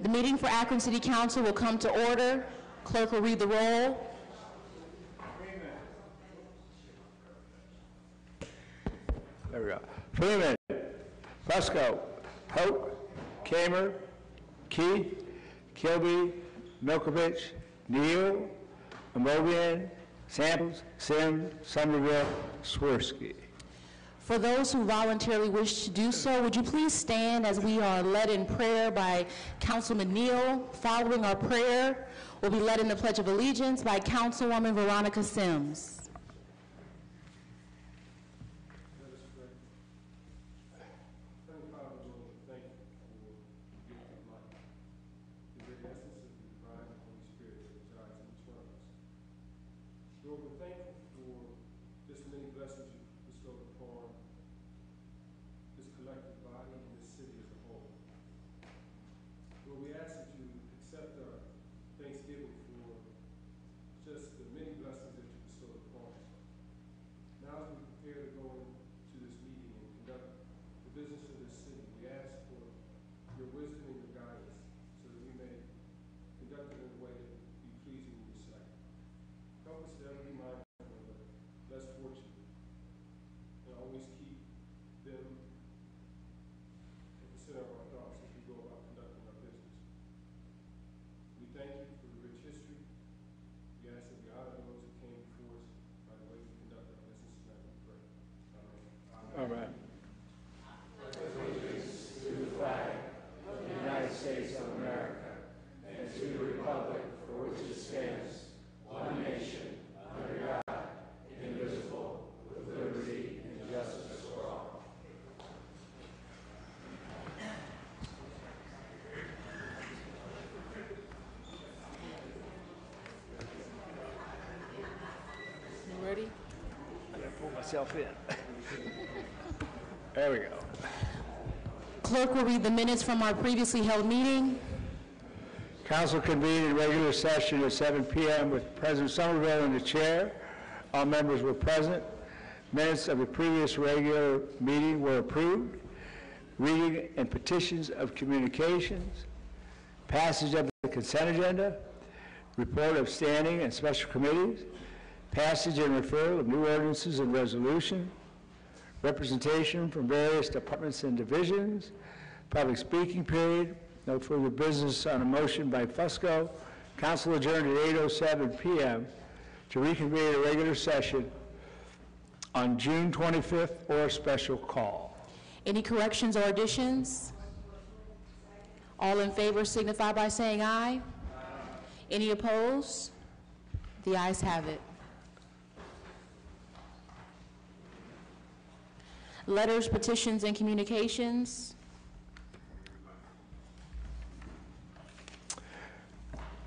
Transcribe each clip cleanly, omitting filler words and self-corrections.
The meeting for Akron City Council will come to order. Clerk will read the roll. There we go. Freeman, Fusco, Hope, Kamer, Keith, Kilby, Milkovich, Neal, Amobian, Samples, Sim, Somerville, Swirsky. For those who voluntarily wish to do so, would you please stand as we are led in prayer by Councilman Neal. Following our prayer, we'll be led in the Pledge of Allegiance by Councilwoman Veronica Sims. Lord, we're thankful for this many blessings you bestowed upon this collective body and this city as a whole. Lord, we ask that you accept our thanksgiving for just the many blessings that you bestowed upon us. Now as we prepare to go into this meeting and conduct the business of this city, we ask for your wisdom and your guidance so that we may conduct it in a way that will be pleasing in your sight. Help us to ever be mindful of the less fortunate and always keep them at the center of our thoughts as we go about conducting our business. We thank you for the rich history. We ask that we honor those who came before us by the way we conduct our business tonight. We pray. Amen. Amen. Allegiance to the flag of the United States of America and to the republic for which it stands, one nation, under God, indivisible, with liberty and justice for all. You ready? I gotta pull myself in. There we go. Clerk will read the minutes from our previously held meeting. Council convened in regular session at 7 p.m. with President Somerville in the chair. All members were present. Minutes of the previous regular meeting were approved. Reading and petitions of communications. Passage of the consent agenda. Report of standing and special committees. Passage and referral of new ordinances and resolution. Representation from various departments and divisions. Public speaking period. No further business on a motion by Fusco. Council adjourned at 8:07 p.m. to reconvene a regular session on June 25th or special call. Any corrections or additions? All in favor signify by saying aye. Any opposed? The ayes have it. Letters, petitions, and communications.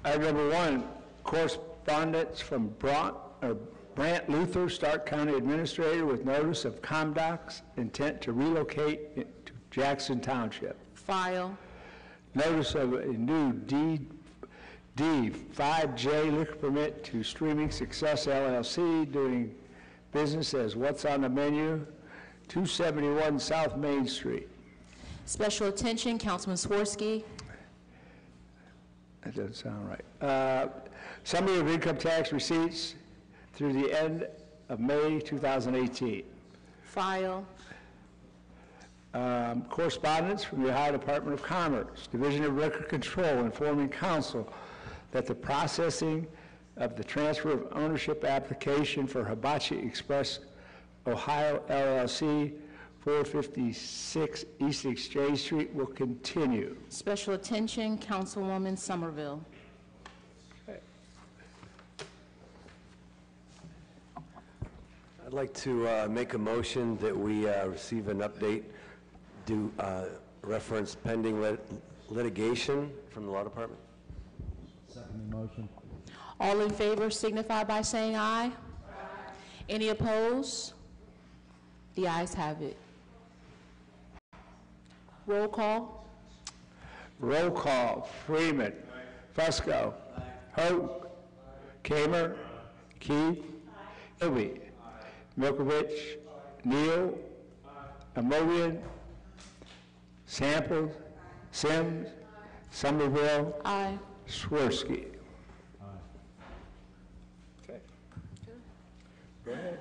Item number 1, correspondence from Brant Luther, Stark County Administrator, with notice of ComDoc's intent to relocate to Jackson Township. File. Notice of a new D5J liquor permit to Streaming Success LLC, doing business as What's on the Menu, 271 South Main Street. Special attention, Councilman Swirsky. That doesn't sound right. Summary of income tax receipts through the end of May 2018. File. Correspondence from the Ohio Department of Commerce, Division of Record Control, informing council that the processing of the transfer of ownership application for Hibachi Express Ohio LLC, 456 East Exchange Street will continue. Special attention, Councilwoman Somerville. Okay. I'd like to make a motion that we receive an update, do reference pending litigation from the law department. Second motion. All in favor signify by saying aye. Any opposed? The ayes have it. Roll call. Roll call. Freeman. Fusco. Hope. Kamer. Keith. Kilby. Milkovich. Neal. Amobian. Samples. Sims. Somerville, Aye. Swirsky. Okay. Go ahead.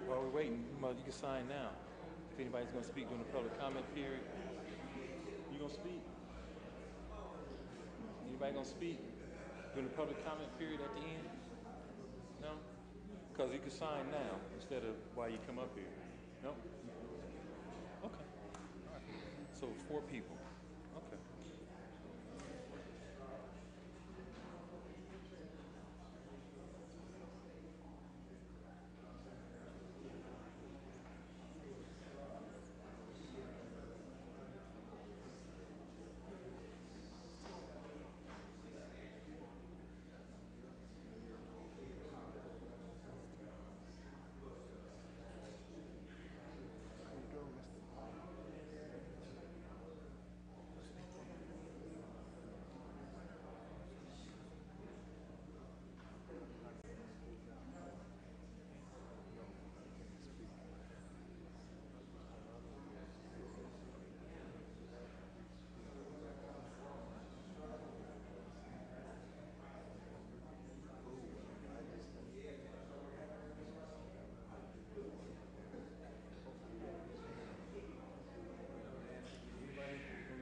While we're waiting, you can sign now. If anybody's going to speak during the public comment period, you going to speak? Anybody going to speak during the public comment period at the end? No? Because you can sign now instead of while you come up here. No? Okay. All right. So 4 people. Okay.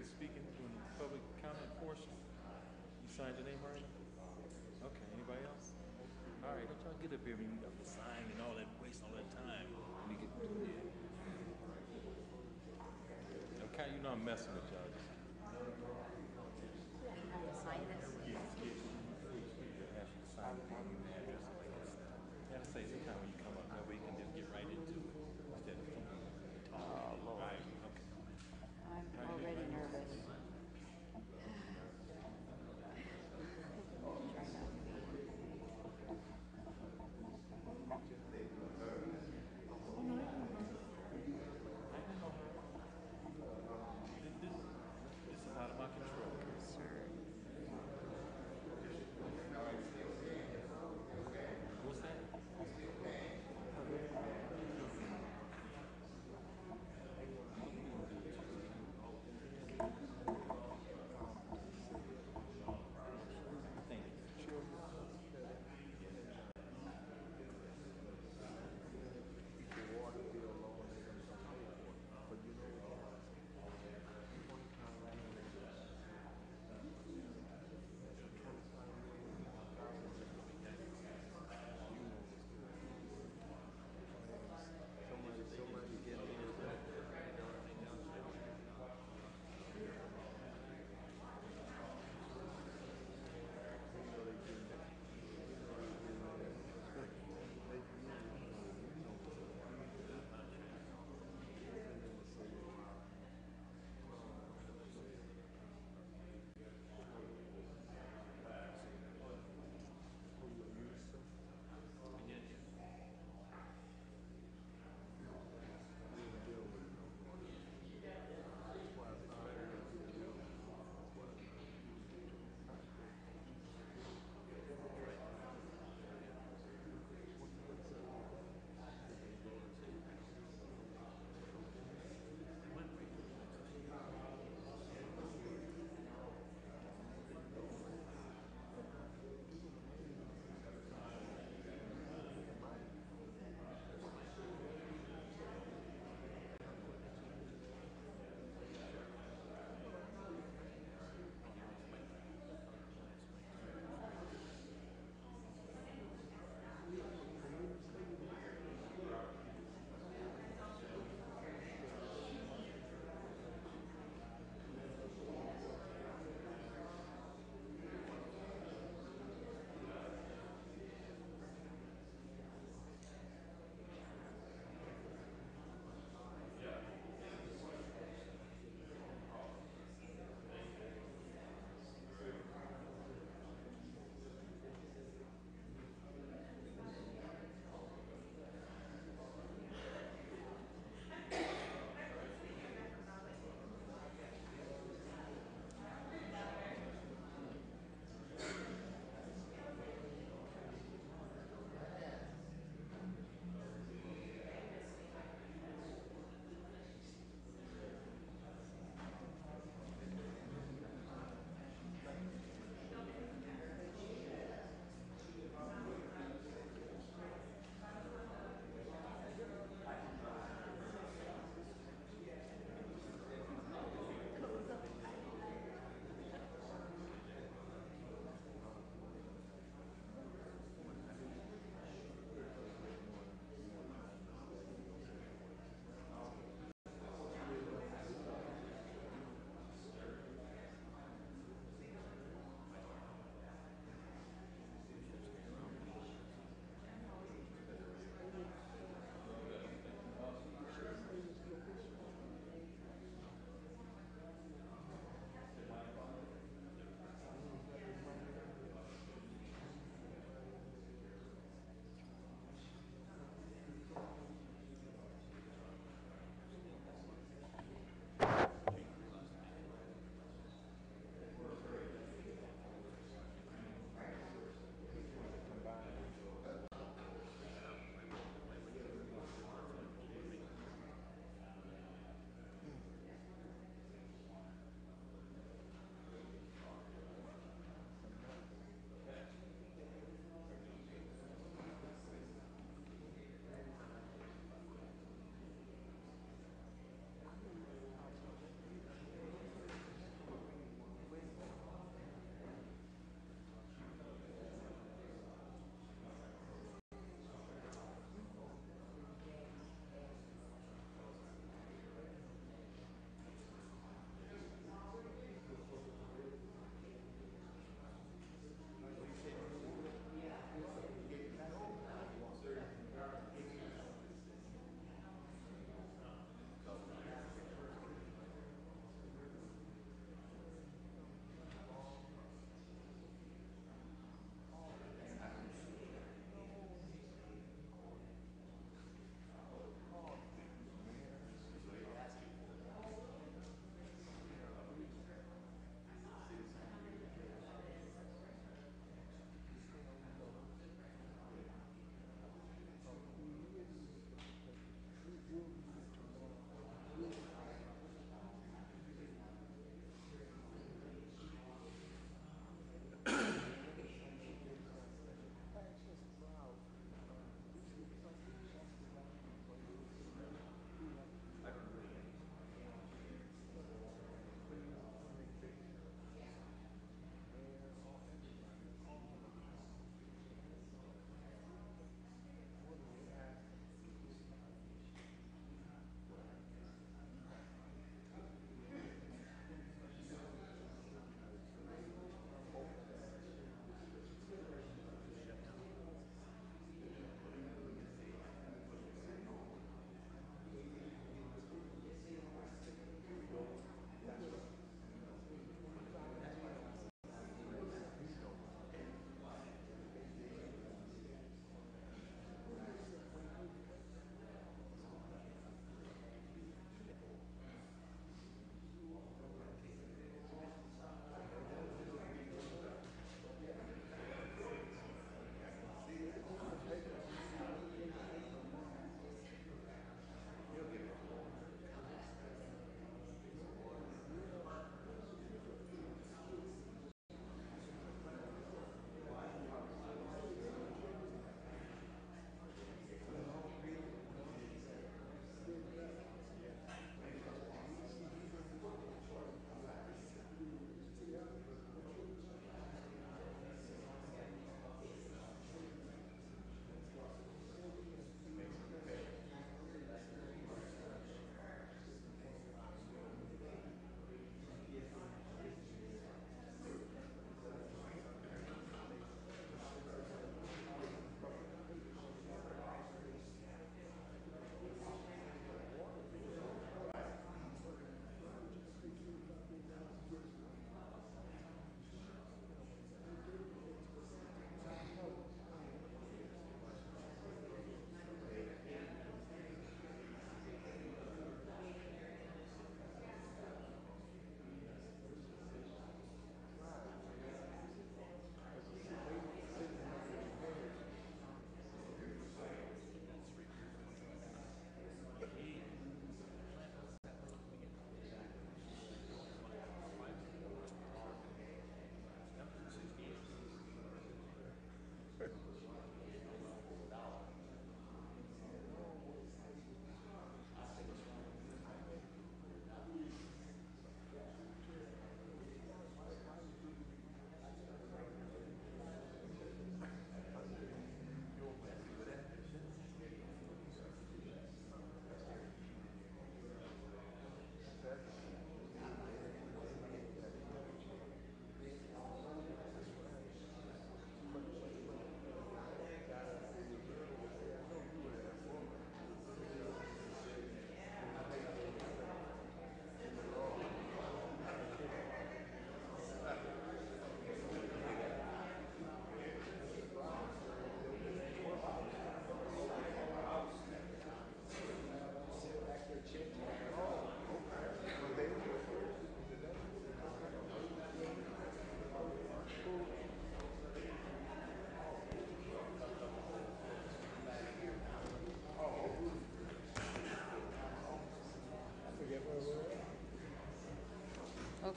Speaking during the public comment portion. You signed your name already? Okay, anybody else? All right, don't y'all get up here and you have to sign and all that, waste all that time. We get, okay, you know I'm messing with y'all. Sign this. You have to sign the name and address and like that. You have to say sometime when you come up, that way you can just get right into it instead of talking. All right, okay. I'm already nervous.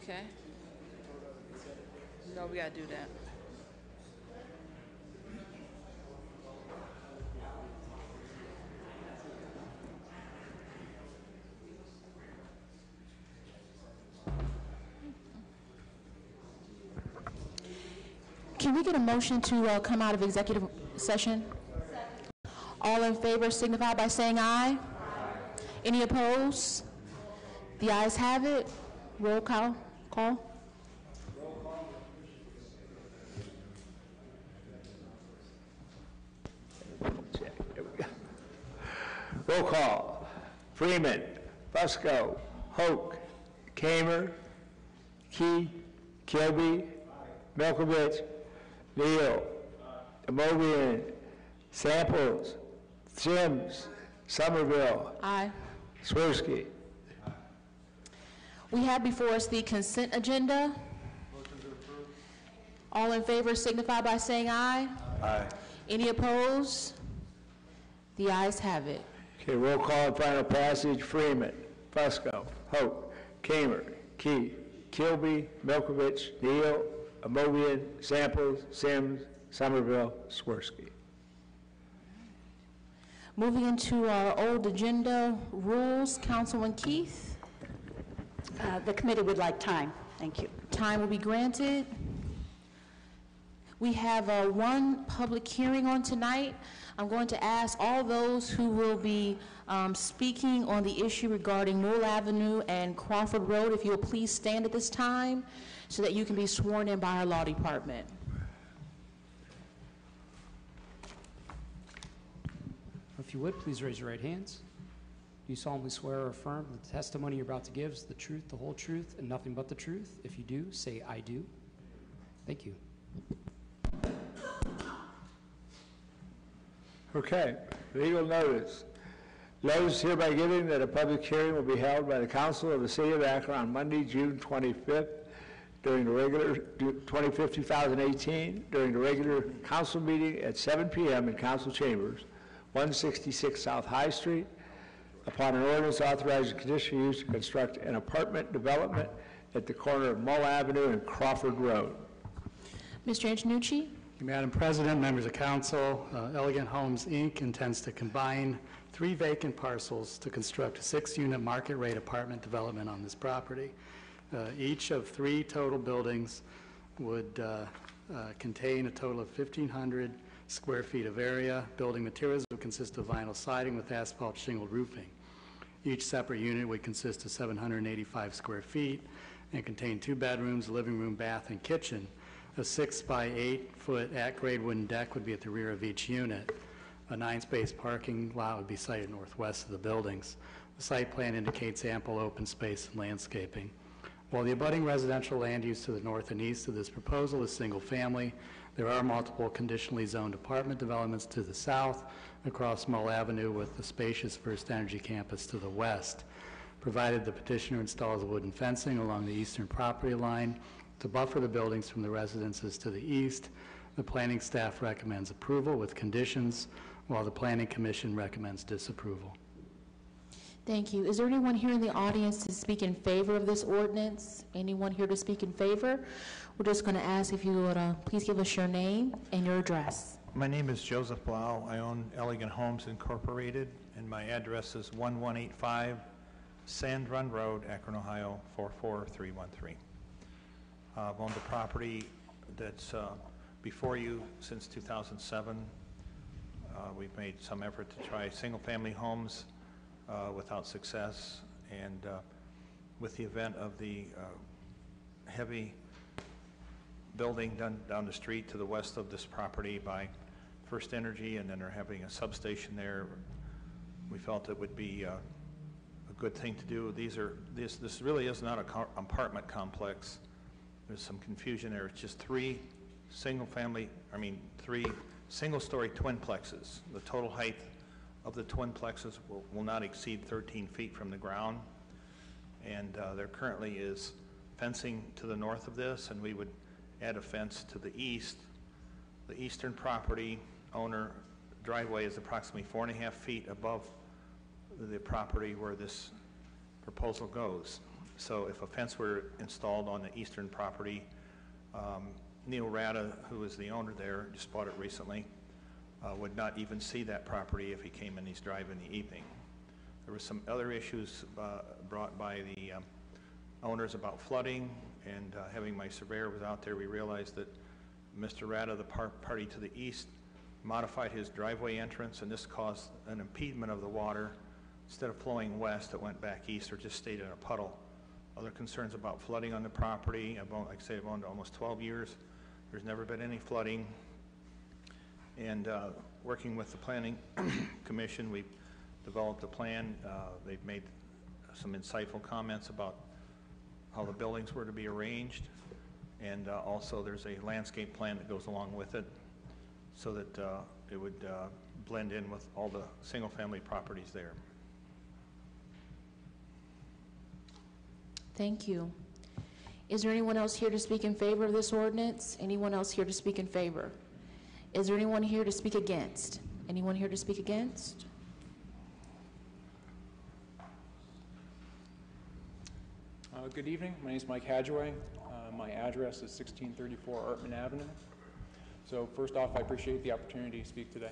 Okay. No, we gotta do that. Can we get a motion to come out of executive session? All in favor signify by saying aye. Any opposed? The ayes have it. Roll call. Roll call. Freeman, Fusco, Hoke, Kamer, Key, Kilby, Milkovich, Neal, Amobian, Samples, Sims, Somerville, Aye. Swirsky. We have before us the consent agenda. All in favor signify by saying aye. Aye. Any opposed? The ayes have it. Okay, roll call and final passage. Freeman, Fusco, Hope, Kamer, Key, Kilby, Milkovich, Neal, Amobian, Samples, Sims, Somerville, Swirsky. Moving into our old agenda rules, Councilman Keith. The committee would like time. Thank you. Time will be granted. We have one public hearing on tonight. I'm going to ask all those who will be speaking on the issue regarding Newell Avenue and Crawford Road, if you will please stand at this time so that you can be sworn in by our law department. If you would, please raise your right hands. Do you solemnly swear or affirm that the testimony you're about to give is the truth, the whole truth, and nothing but the truth? If you do, say, I do. Thank you. Okay, legal notice. Notice hereby given that a public hearing will be held by the Council of the City of Akron on Monday, June 25th, during the regular 25th, 2018, during the regular council meeting at 7 p.m. in council chambers, 166 South High Street, upon an ordinance authorizing conditional use to construct an apartment development at the corner of Mull Avenue and Crawford Road. Mr. Antonucci? Madam President, members of council, Elegant Homes, Inc. intends to combine 3 vacant parcels to construct a 6-unit market rate apartment development on this property. Each of 3 total buildings would contain a total of 1,500 square feet of area. Building materials would consist of vinyl siding with asphalt shingled roofing. Each separate unit would consist of 785 square feet and contain 2 bedrooms, a living room, bath, and kitchen. A 6 by 8 foot at-grade wooden deck would be at the rear of each unit. A 9-space parking lot would be sited northwest of the buildings. The site plan indicates ample open space and landscaping. While the abutting residential land use to the north and east of this proposal is single family, there are multiple conditionally zoned apartment developments to the south across Mull Avenue with the spacious First Energy campus to the west. Provided the petitioner installs wooden fencing along the eastern property line to buffer the buildings from the residences to the east, the planning staff recommends approval with conditions, while the Planning Commission recommends disapproval. Thank you. Is there anyone here in the audience to speak in favor of this ordinance? Anyone here to speak in favor? We're just going to ask if you would please give us your name and your address. My name is Joseph Blau. I own Elegant Homes Incorporated, and my address is 1185 Sand Run Road, Akron, Ohio, 44313. I've owned the property that's before you since 2007. We've made some effort to try single-family homes without success, and with the event of the heavy building done down the street to the west of this property by First Energy, and then they're having a substation there, we felt it would be a good thing to do. This really is not an apartment complex. There's some confusion there. It's just 3 single-story twinplexes. The total height of the twinplexes will not exceed 13 feet from the ground. And there currently is fencing to the north of this, and we would add a fence to the east. The eastern property owner driveway is approximately 4.5 feet above the property where this proposal goes. So if a fence were installed on the eastern property, Neil Rada, who is the owner there, just bought it recently, would not even see that property if he came in his drive in the evening. There were some other issues brought by the owners about flooding, and having my surveyor was out there, we realized that Mr. Rada, the party to the east, modified his driveway entrance, and this caused an impediment of the water. Instead of flowing west, it went back east or just stayed in a puddle. Other concerns about flooding on the property. Like I say, I've owned it almost 12 years. There's never been any flooding. And working with the Planning Commission, we've developed a plan. They've made some insightful comments about how the buildings were to be arranged. And also there's a landscape plan that goes along with it so that it would blend in with all the single-family properties there. Thank you. Is there anyone else here to speak in favor of this ordinance? Anyone else here to speak in favor? Is there anyone here to speak against? Anyone here to speak against? Good evening. My name is Mike Hadjaway. My address is 1634 Artman Avenue. So first off, I appreciate the opportunity to speak today.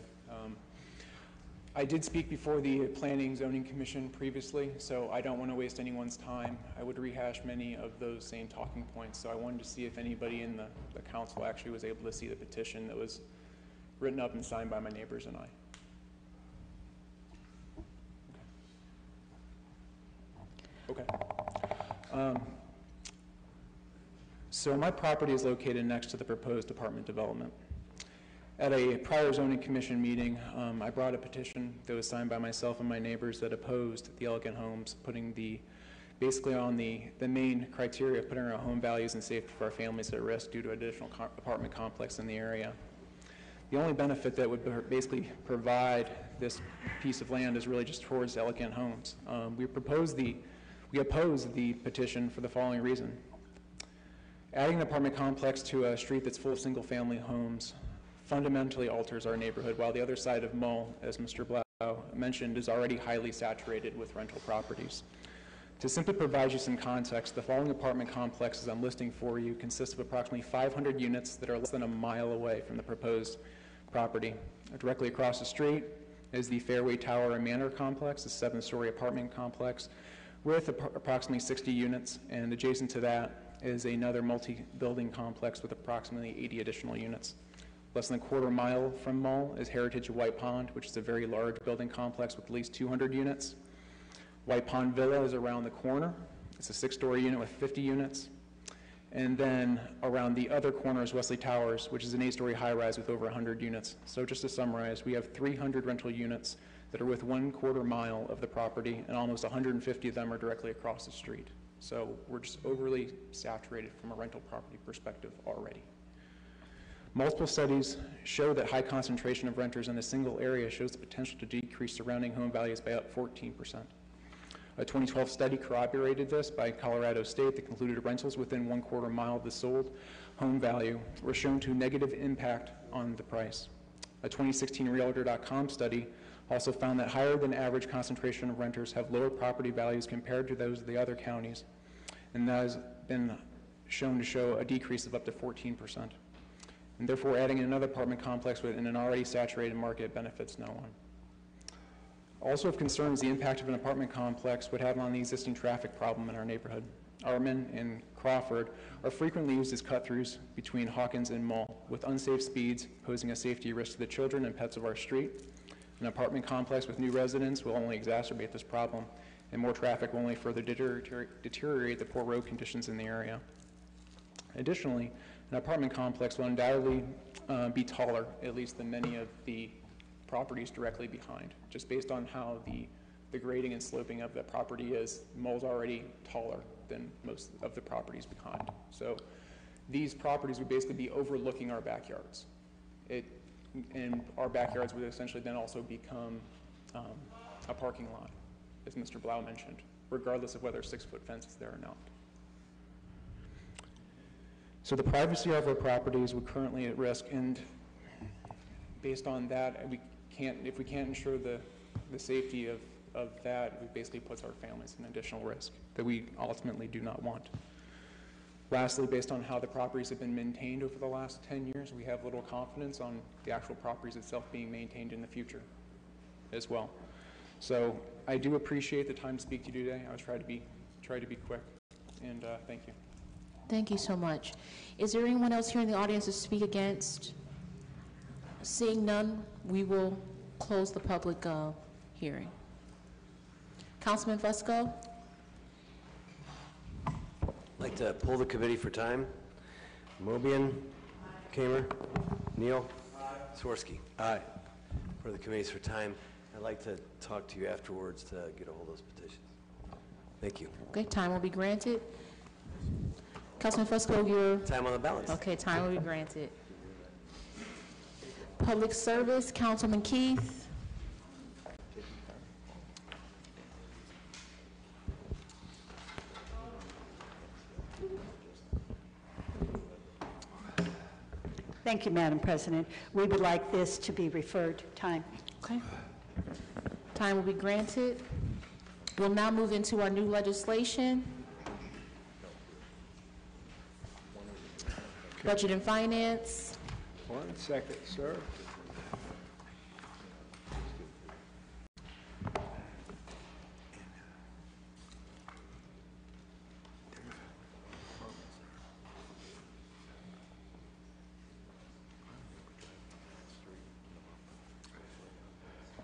I did speak before the Planning Zoning Commission previously, so I don't want to waste anyone's time. I would rehash many of those same talking points, so I wanted to see if anybody in the council actually was able to see the petition that was written up and signed by my neighbors and I. Okay. So my property is located next to the proposed apartment development. At a prior zoning commission meeting, I brought a petition that was signed by myself and my neighbors that opposed the Elegant Homes putting basically on the main criteria of putting our home values and safety for our families at risk due to additional apartment complex in the area. The only benefit that would basically provide this piece of land is really just towards Elegant Homes. We oppose the petition for the following reason. Adding an apartment complex to a street that's full of single-family homes fundamentally alters our neighborhood, while the other side of Mull, as Mr. Blau mentioned, is already highly saturated with rental properties. To simply provide you some context, the following apartment complexes I'm listing for you consist of approximately 500 units that are less than a mile away from the proposed property. Directly across the street is the Fairway Tower and Manor complex, a 7-story apartment complex with approximately 60 units, and adjacent to that is another multi-building complex with approximately 80 additional units. Less than a quarter mile from Mull is Heritage of White Pond, which is a very large building complex with at least 200 units. White Pond Villa is around the corner. It's a 6-story unit with 50 units. And then around the other corner is Wesley Towers, which is an 8-story high-rise with over 100 units. So just to summarize, we have 300 rental units that are with 1/4 mile of the property, and almost 150 of them are directly across the street. So we're just overly saturated from a rental property perspective already. Multiple studies show that high concentration of renters in a single area shows the potential to decrease surrounding home values by up 14%. A 2012 study corroborated this by Colorado State that concluded rentals within 1/4 mile of the sold home value were shown to negative impact on the price. A 2016 Realtor.com study also found that higher than average concentration of renters have lower property values compared to those of the other counties, and that has been shown to show a decrease of up to 14%. And therefore, adding another apartment complex within an already saturated market benefits no one. Also of concern is the impact of an apartment complex would have on the existing traffic problem in our neighborhood. Artman and Crawford are frequently used as cut-throughs between Hawkins and Mull, with unsafe speeds posing a safety risk to the children and pets of our street. An apartment complex with new residents will only exacerbate this problem, and more traffic will only further deteriorate the poor road conditions in the area. Additionally, an apartment complex will undoubtedly be taller, at least than many of the properties directly behind, just based on how the grading and sloping of the property is. Mull's already taller than most of the properties behind. So these properties would basically be overlooking our backyards. And our backyards would essentially then also become a parking lot, as Mr. Blau mentioned, regardless of whether a 6-foot fence is there or not. So the privacy of our properties would currently at risk, and based on that, if we can't ensure the safety of of that, it basically puts our families in additional risk that we ultimately do not want. Lastly, based on how the properties have been maintained over the last 10 years, we have little confidence on the actual properties itself being maintained in the future as well. So I do appreciate the time to speak to you today. I was trying to be quick, and thank you. Thank you so much. Is there anyone else here in the audience to speak against? Seeing none, we will close the public hearing. Councilman Fusco? I'd like to pull the committee for time. Mobian, Kamer, Neal, Swirsky. Aye. For the committees for time. I'd like to talk to you afterwards to get a hold of those petitions. Thank you. Okay, time will be granted. Councilman Fusco, your... Time on the balance. Okay, time will be granted. Public Service, Councilman Keith. Thank you, Madam President. We would like this to be referred. Time. Okay. Time will be granted. We'll now move into our new legislation. Budget and Finance. 1 second, sir.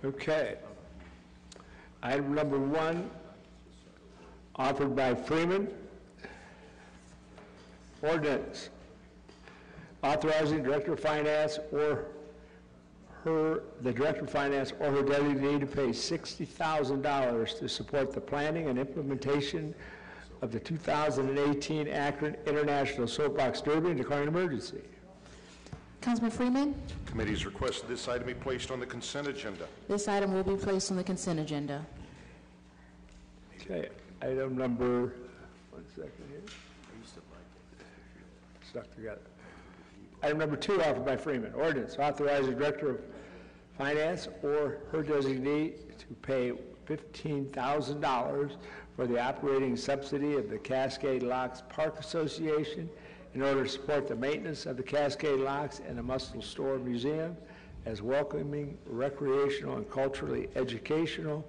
Okay. Item number 1, offered by Freeman. Ordinance authorizing Director of Finance or the Director of Finance or her designee to pay $60,000 to support the planning and implementation of the 2018 Akron International Soapbox Derby and declaring an emergency. Councilman Freeman? Committee's requested this item be placed on the consent agenda. This item will be placed on the consent agenda. Okay, item number, 1 second here. Stuck together. Item number 2, offered by Freeman. Ordinance authorizing Director of Finance or her designee to pay $15,000 for the operating subsidy of the Cascade Locks Park Association in order to support the maintenance of the Cascade Locks and the Muscle Store Museum as welcoming, recreational, and culturally educational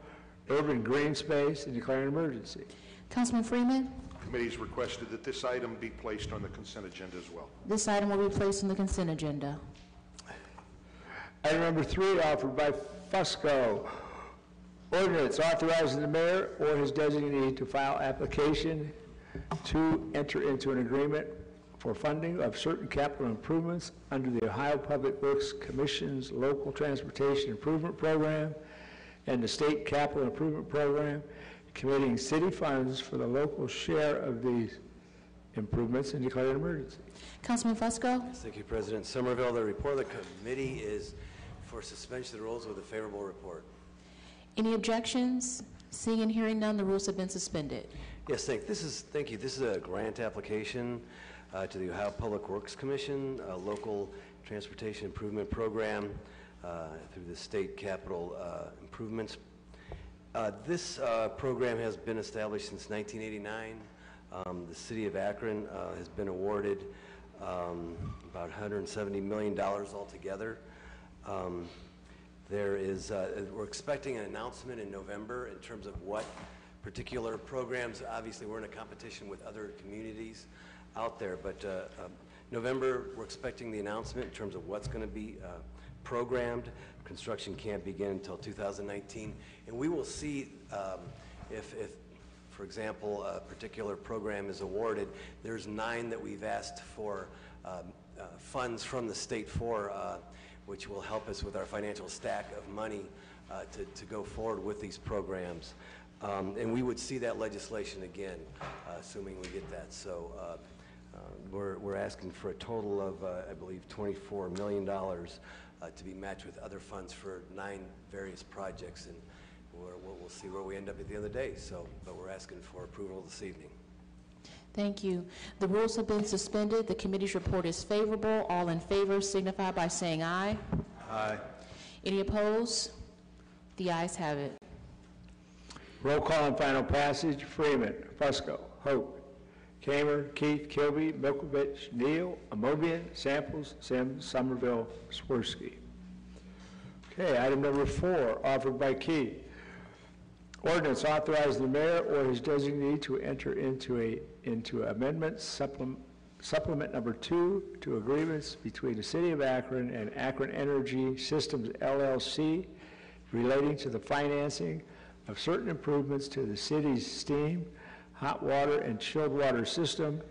urban green space and declaring an emergency. Councilman Freeman? Committee's requested that this item be placed on the consent agenda as well. This item will be placed on the consent agenda. Item number 3, offered by Fusco. Ordinance authorizing the mayor or his designee to file application to enter into an agreement for funding of certain capital improvements under the Ohio Public Works Commission's Local Transportation Improvement Program and the State Capital Improvement Program, committing city funds for the local share of these improvements and declaring an emergency. Councilman Fusco? Yes, thank you, President Somerville. The report of the committee is for suspension of the rules with a favorable report. Any objections? Seeing and hearing none, the rules have been suspended. Yes, thank you. This is a grant application to the Ohio Public Works Commission, a local transportation improvement program through the state capital improvements. This program has been established since 1989. The city of Akron has been awarded about $170 million altogether. We're expecting an announcement in November in terms of what particular programs. Obviously, we're in a competition with other communities out there, but November, we're expecting the announcement in terms of what's going to be programmed. Construction can't begin until 2019, and we will see if, for example, a particular program is awarded. There's 9 that we've asked for funds from the state for, which will help us with our financial stack of money to go forward with these programs. And we would see that legislation again, assuming we get that. So we're asking for a total of, I believe, $24 million to be matched with other funds for 9 various projects, and we'll see where we end up at the end of the day. So, but we're asking for approval this evening. Thank you. The rules have been suspended. The committee's report is favorable. All in favor signify by saying aye. Aye. Any opposed? The ayes have it. Roll call on final passage. Freeman, Fusco, Hope, Kamer, Keith, Kilby, Milkovich, Neal, Amobian, Samples, Sims, Somerville, Swirsky. Okay, item number 4, offered by Keith. Ordinance authorizing the mayor or his designee to enter into amendment supplement number 2 to agreements between the City of Akron and Akron Energy Systems LLC relating to the financing of certain improvements to the city's steam, hot water, and chilled water system,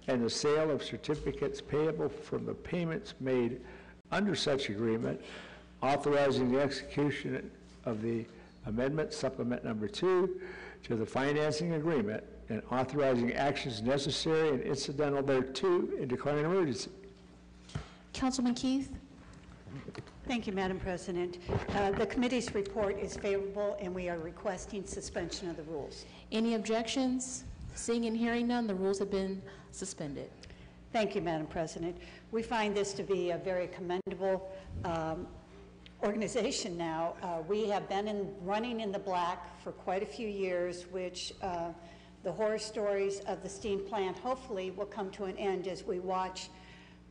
and the sale of certificates payable from the payments made under such agreement, authorizing the execution of the amendment supplement number 2 to the financing agreement, and authorizing actions necessary and incidental thereto, and declaring an emergency. Councilman Keith? Thank you, Madam President. The committee's report is favorable, and we are requesting suspension of the rules. Any objections? Seeing and hearing none, the rules have been suspended. Thank you, Madam President. We find this to be a very commendable organization now. We have been running in the black for quite a few years, which the horror stories of the steam plant hopefully will come to an end as we watch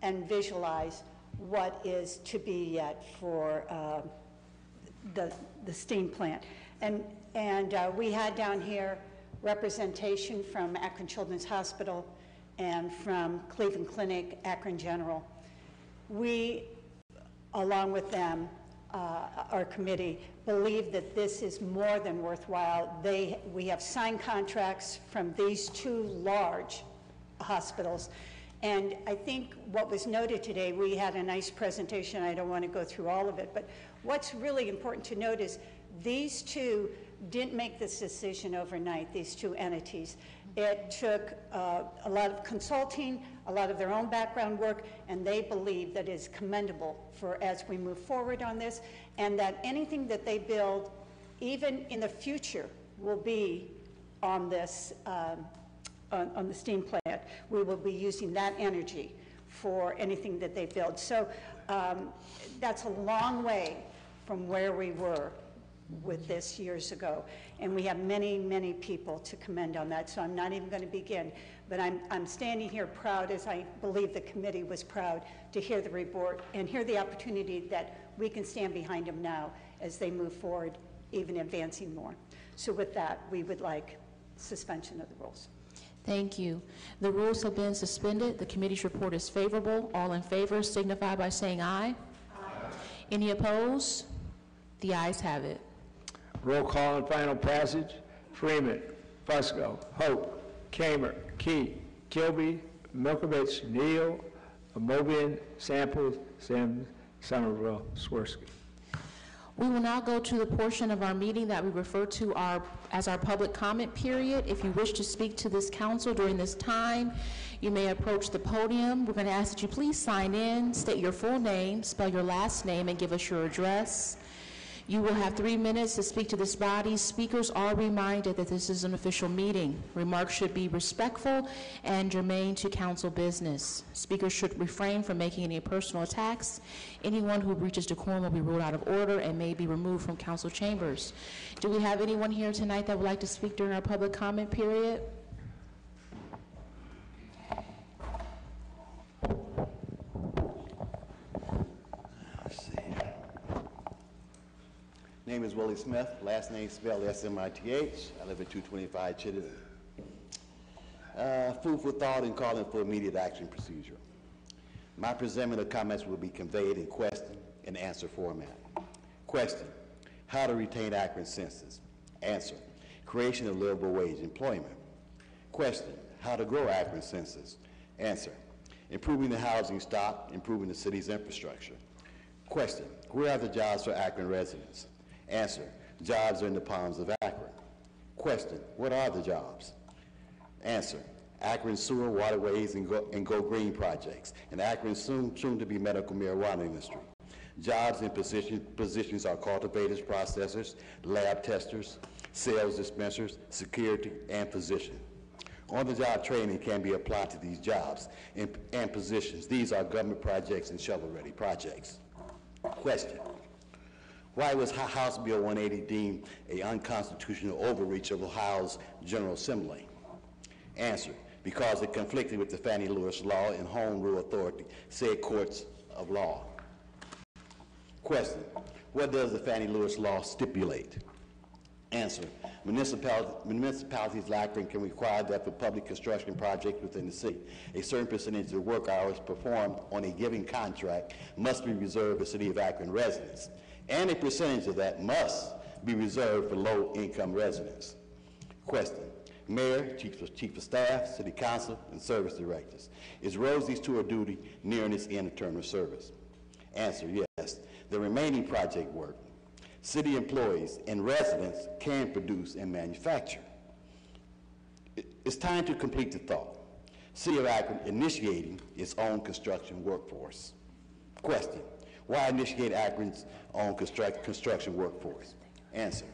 and visualize what is to be yet for the steam plant. And we had down here representation from Akron Children's Hospital and from Cleveland Clinic, Akron General. We, along with them, our committee, believe that this is more than worthwhile. We have signed contracts from these 2 large hospitals. And I think what was noted today, we had a nice presentation. I don't want to go through all of it, but what's really important to note is these 2 didn't make this decision overnight, these 2 entities. It took a lot of consulting, a lot of their own background work, and they believe that is commendable for as we move forward on this, and that anything that they build, even in the future, will be on this, on the steam plant. We will be using that energy for anything that they build. So that's a long way from where we were with this years ago. And we have many, many people to commend on that, so I'm not even going to begin. But I'm standing here proud, as I believe the committee was proud, to hear the report and hear the opportunity that we can stand behind them now as they move forward, even advancing more. So with that, we would like suspension of the rules. Thank you. The rules have been suspended. The committee's report is favorable. All in favor signify by saying aye. Aye. Any opposed? The ayes have it. Roll call on final passage. Freeman, Fusco, Hope, Kamer, Key, Kilby, Milkovich, Neal, Amobian, Samples, Sims, Somerville, Swirsky. We will now go to the portion of our meeting that we refer to as our public comment period. If you wish to speak to this council during this time, you may approach the podium. We're going to ask that you please sign in, state your full name, spell your last name, and give us your address. You will have 3 minutes to speak to this body. Speakers are reminded that this is an official meeting. Remarks should be respectful and germane to council business. Speakers should refrain from making any personal attacks. Anyone who breaches decorum will be ruled out of order and may be removed from council chambers. Do we have anyone here tonight that would like to speak during our public comment period? Name is Willie Smith, last name spelled S-M-I-T-H. I live at 225 Chittenden. Food for thought and calling for immediate action procedure. My presentment of comments will be conveyed in question and answer format. Question, how to retain Akron census? Answer, creation of livable wage employment. Question, how to grow Akron census? Answer, improving the housing stock, improving the city's infrastructure. Question, where are the jobs for Akron residents? Answer, jobs are in the palms of Akron. Question, what are the jobs? Answer, Akron sewer, waterways, and Go Green projects, and Akron soon to be medical marijuana industry. Jobs and positions are cultivators, processors, lab testers, sales dispensers, security, and physician. On-the-job training can be applied to these jobs and positions. These are government projects and shovel-ready projects. Question, Why was House Bill 180 deemed an unconstitutional overreach of Ohio's General Assembly? Answer, because it conflicted with the Fannie Lewis Law and Home Rule Authority, said courts of law. Question, what does the Fannie Lewis Law stipulate? Answer, municipalities like Akron can require that for public construction projects within the city, a certain percentage of work hours performed on a given contract must be reserved for City of Akron residents, and a percentage of that must be reserved for low-income residents. Question, Mayor, Chief of Staff, City Council, and Service Directors, is Rosie's tour duty nearing its end of term of service? Answer, yes. The remaining project work, city employees and residents can produce and manufacture. It's time to complete the thought. City of Akron initiating its own construction workforce. Question, why initiate Akron's own construction workforce? Answer,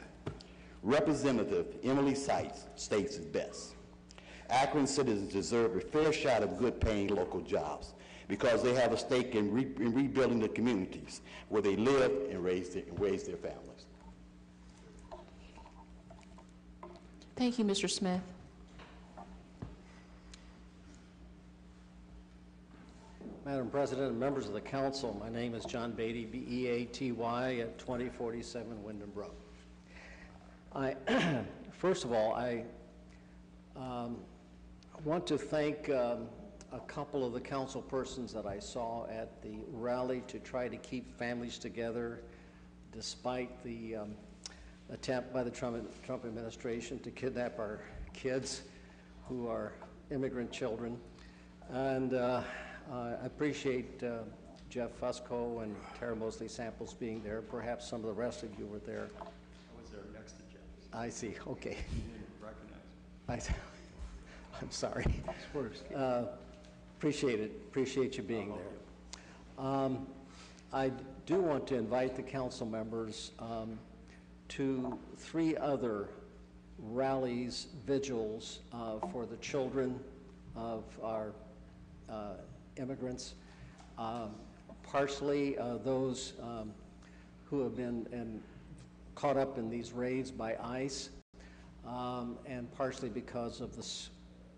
Representative Emily Seitz states it best. Akron citizens deserve a fair shot of good-paying local jobs because they have a stake in rebuilding the communities where they live and raise their families. Thank you, Mr. Smith. Madam President and members of the council, my name is John Beatty, B-E-A-T-Y, at 2047 Wyndham Road. First of all, I want to thank a couple of the council persons that I saw at the rally to try to keep families together despite the attempt by the Trump administration to kidnap our kids who are immigrant children. And I appreciate Jeff Fusco and Tara Mosley Samples being there. Perhaps some of the rest of you were there. I was there next to Jeff. I see, okay. You didn't recognize me. I'm sorry. Appreciate it. Appreciate you being there. I do want to invite the council members to 3 other rallies, vigils for the children of our immigrants, partially those who have been caught up in these raids by ICE, and partially because of this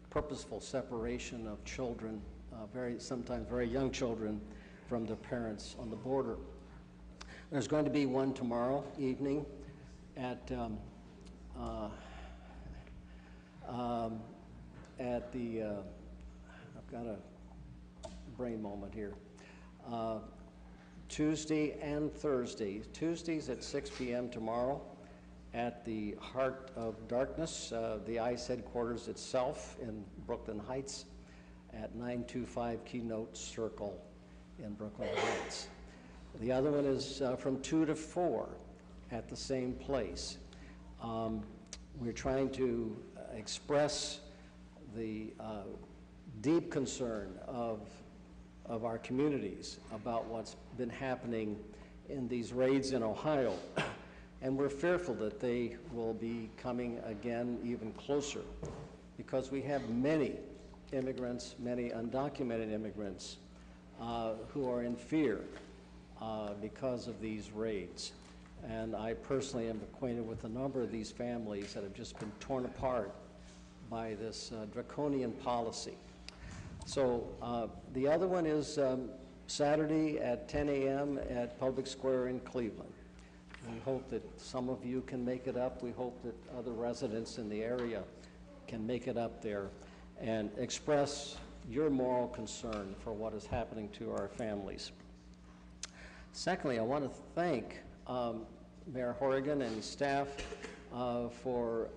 purposeful separation of children, sometimes very young children, from their parents on the border. There's going to be one tomorrow evening at the I've got a brain moment here. Tuesday and Thursday. Tuesdays at 6 p.m. tomorrow at the Heart of Darkness, the ICE headquarters itself in Brooklyn Heights at 925 Keynote Circle in Brooklyn Heights. The other one is from 2 to 4 at the same place. We're trying to express the deep concern of our communities about what's been happening in these raids in Ohio. And we're fearful that they will be coming again even closer because we have many immigrants, many undocumented immigrants who are in fear because of these raids. And I personally am acquainted with a number of these families that have just been torn apart by this draconian policy. So the other one is Saturday at 10 a.m. at Public Square in Cleveland. We hope that some of you can make it up. We hope that other residents in the area can make it up there and express your moral concern for what is happening to our families. Secondly, I want to thank Mayor Horrigan and staff for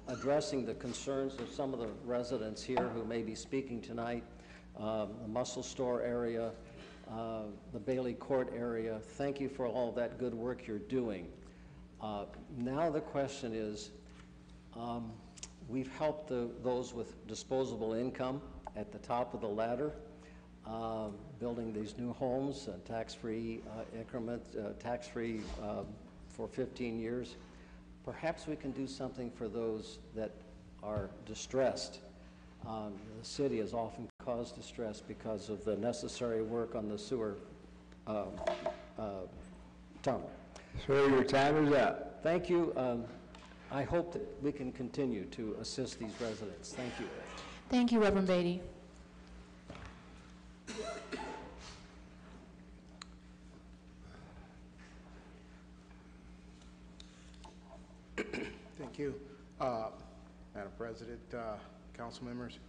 addressing the concerns of some of the residents here who may be speaking tonight, the Muscle Store area, the Bailey Court area. Thank you for all that good work you're doing. Now the question is, we've helped those with disposable income at the top of the ladder, building these new homes, tax-free increment, tax-free for 15 years. Perhaps we can do something for those that are distressed. The city has often caused distress because of the necessary work on the sewer tunnel. Sir, your time is up. Thank you. I hope that we can continue to assist these residents. Thank you. Thank you, Reverend Beatty. Thank you. Madam President, council members,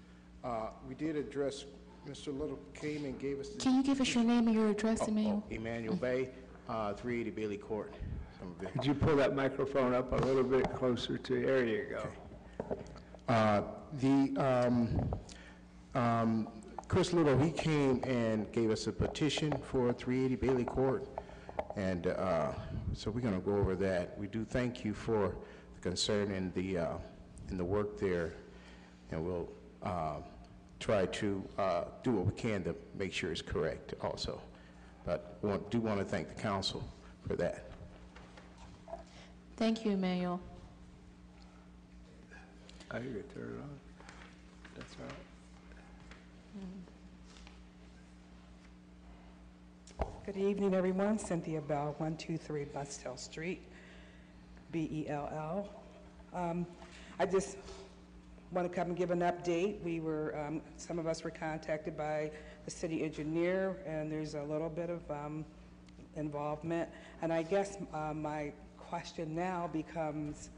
we did address, Mr. Little came and gave us the... Can you give us your name and your address, Emmanuel? Emmanuel Bay, 380 Bailey Court. Could you pull that microphone up a little bit closer to, there you go. Okay. Chris Little, he came and gave us a petition for 380 Bailey Court, and so we're going to go over that. We do thank you for the concern and the work there, and we'll try to do what we can to make sure it's correct also. But do want to thank the council for that. Thank you, Emmanuel. I can turn it on. That's all right. Good evening, everyone. Cynthia Bell, 123 Bustell Street, Bell. I just want to come and give an update. We were, some of us were contacted by the city engineer, and there's a little bit of involvement. And I guess my question now becomes,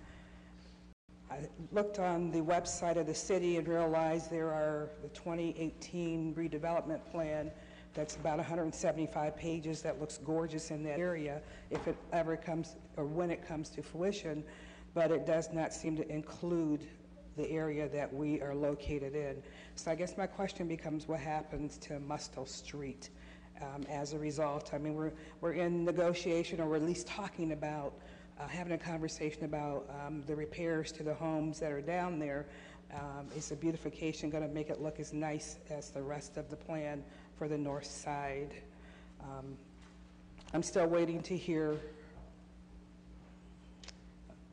I looked on the website of the city and realized there are the 2018 redevelopment plan that's about 175 pages that looks gorgeous in that area if it ever comes, or when it comes to fruition, but it does not seem to include the area that we are located in. So I guess my question becomes, what happens to Mustle Street as a result? I mean, we're in negotiation, or we're at least talking about having a conversation about the repairs to the homes that are down there. Is the beautification going to make it look as nice as the rest of the plan for the north side? I'm still waiting to hear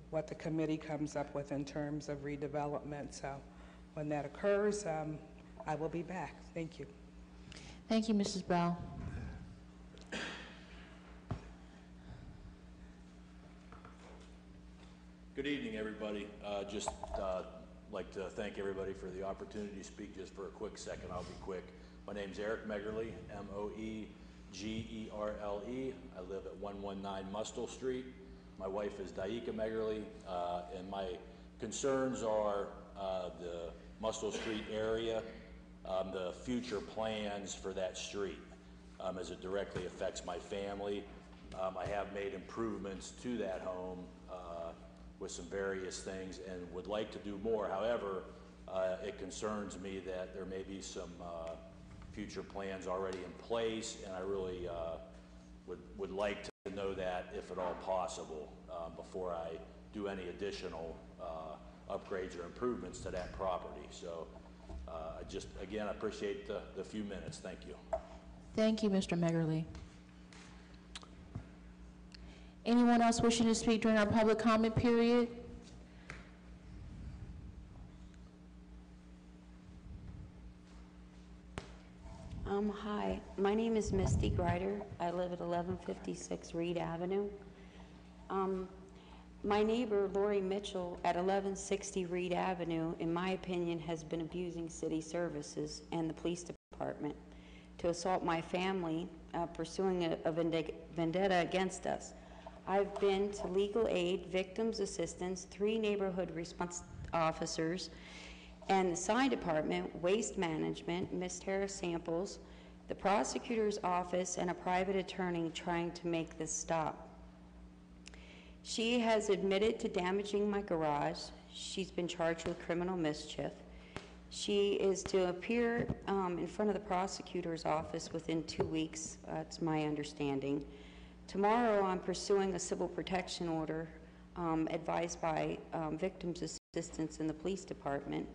what the committee comes up with in terms of redevelopment. So when that occurs, I will be back. Thank you. Thank you, Mrs. Bell. Good evening, everybody. Just like to thank everybody for the opportunity to speak just for a quick second. I'll be quick. My name's Eric Megerle, M-O-E-G-E-R-L-E. I live at 119 Mustle Street. My wife is Daika Megerle, and my concerns are the Mustle Street area, the future plans for that street, as it directly affects my family. I have made improvements to that home with some various things and would like to do more. However, it concerns me that there may be some future plans already in place, and I really would like to know that, if at all possible, before I do any additional upgrades or improvements to that property. So I just, again, appreciate the few minutes. Thank you. Thank you, Mr. Megerle. Anyone else wishing to speak during our public comment period? Hi, my name is Misty Grider. I live at 1156 Reed Avenue. My neighbor, Lori Mitchell, at 1160 Reed Avenue, in my opinion, has been abusing city services and the police department to assault my family, pursuing a vendetta against us. I've been to legal aid, victims assistance, 3 neighborhood response officers, and the sign department, waste management, Ms. Tara Samples, the prosecutor's office, and a private attorney trying to make this stop. She has admitted to damaging my garage. She's been charged with criminal mischief. She is to appear in front of the prosecutor's office within 2 weeks, that's my understanding. Tomorrow, I'm pursuing a civil protection order advised by victims assistance in the police department.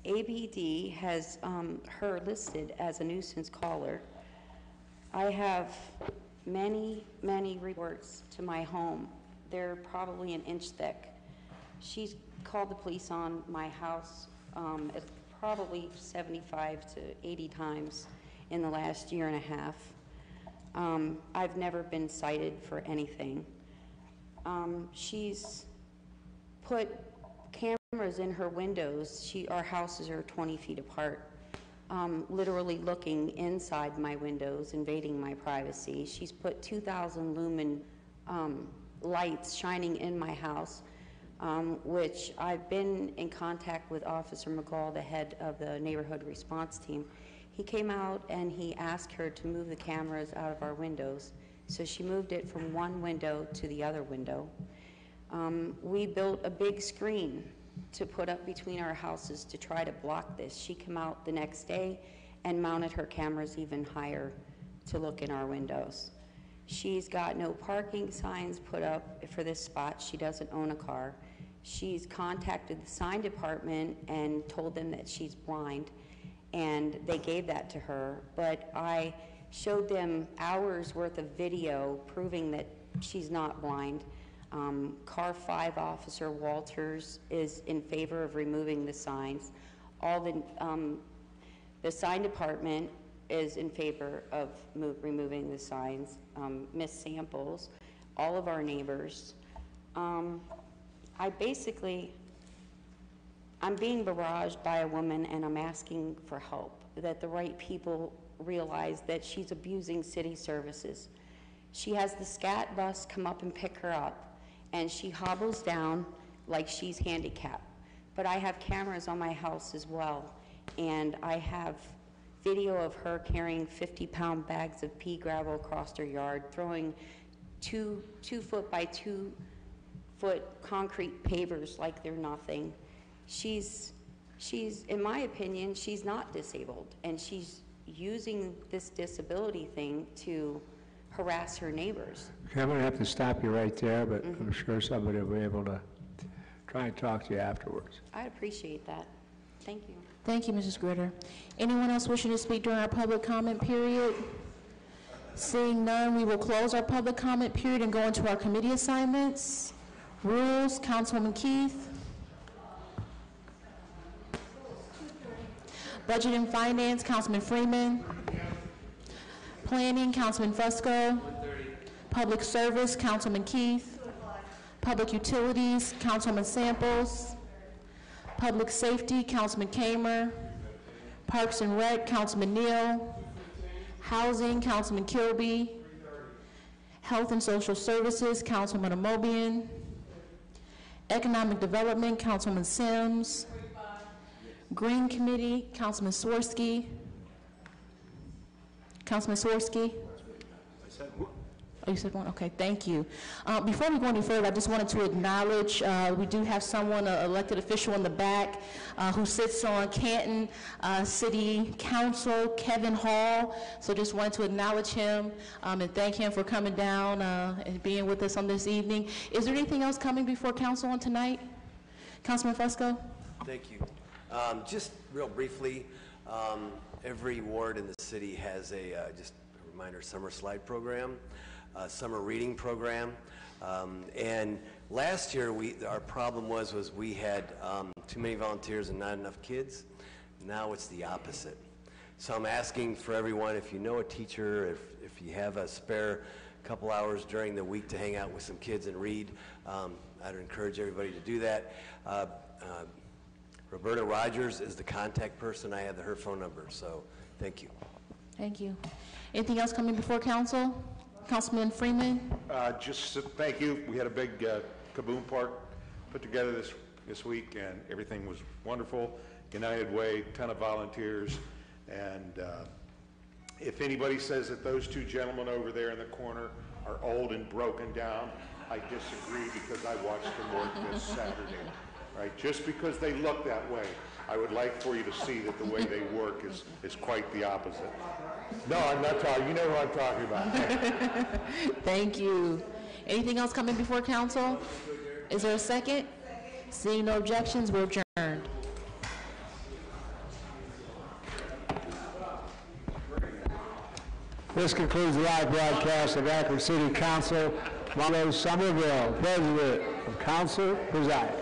ABD has her listed as a nuisance caller. I have many reports to my home. They're probably an inch thick. She's called the police on my house probably 75 to 80 times in the last year and a half. I've never been cited for anything. She's put cameras in her windows. Our houses are 20 feet apart, literally looking inside my windows, invading my privacy. She's put 2,000 lumen lights shining in my house, which I've been in contact with Officer McGall, the head of the neighborhood response team. He came out and he asked her to move the cameras out of our windows. So she moved it from one window to the other window. We built a big screen to put up between our houses to try to block this. She came out the next day and mounted her cameras even higher to look in our windows. She's got no parking signs put up for this spot. She doesn't own a car. She's contacted the sign department and told them that she's blind, and they gave that to her. But I showed them hours worth of video proving that she's not blind. Car 5 Officer Walters is in favor of removing the signs. All the sign department is in favor of removing the signs. Miss Samples, all of our neighbors. I'm being barraged by a woman, and I'm asking for help, that the right people realize that she's abusing city services. She has the SCAT bus come up and pick her up, and she hobbles down like she's handicapped. But I have cameras on my house as well, and I have video of her carrying 50-pound bags of pea gravel across her yard, throwing 2 foot by 2 foot concrete pavers like they're nothing. She's, in my opinion, she's not disabled, and she's using this disability thing to harass her neighbors. Okay, I'm going to have to stop you right there, but I'm sure somebody will be able to try and talk to you afterwards. I'd appreciate that. Thank you. Thank you, Mrs. Gritter. Anyone else wishing to speak during our public comment period? Seeing none, we will close our public comment period and go into our committee assignments. Rules, Councilwoman Keith. Budget and Finance, Councilman Freeman. Planning, Councilman Fusco. Public Service, Councilman Keith. Public Utilities, Councilman Samples. Public Safety, Councilman Kamer. Parks and Rec, Councilman Neal. Housing, Councilman Kilby. Health and Social Services, Councilman Amobian. Economic Development, Councilman Sims. Green Committee, Councilman Swirsky. Councilman Swirsky? Oh, you said one? Okay, thank you. Before we go any further, I just wanted to acknowledge we do have someone, an elected official in the back, who sits on Canton City Council, Kevin Hall. So just wanted to acknowledge him and thank him for coming down and being with us on this evening. Is there anything else coming before council on tonight? Councilman Fusco? Thank you. Just real briefly, every ward in the city has just a reminder, summer slide program. Summer reading program, and last year our problem was we had too many volunteers and not enough kids. Now it's the opposite. So I'm asking for everyone, if you know a teacher, if you have a spare couple hours during the week to hang out with some kids and read, I'd encourage everybody to do that. Roberta Rogers is the contact person. I have her phone number, so thank you. Thank you. Anything else coming before council? Councilman Freeman? Just thank you. We had a big Kaboom Park put together this week, and everything was wonderful. United Way, ton of volunteers, and if anybody says that those two gentlemen over there in the corner are old and broken down, I disagree, because I watched them work this Saturday. Right? Just because they look that way, I would like for you to see that the way they work is quite the opposite. No, I'm not talking. You know who I'm talking about. Thank you. Anything else coming before council? Is there a second? Seeing no objections, we're adjourned. This concludes the live broadcast of Akron City Council. Marlo Somerville, President of Council, presides.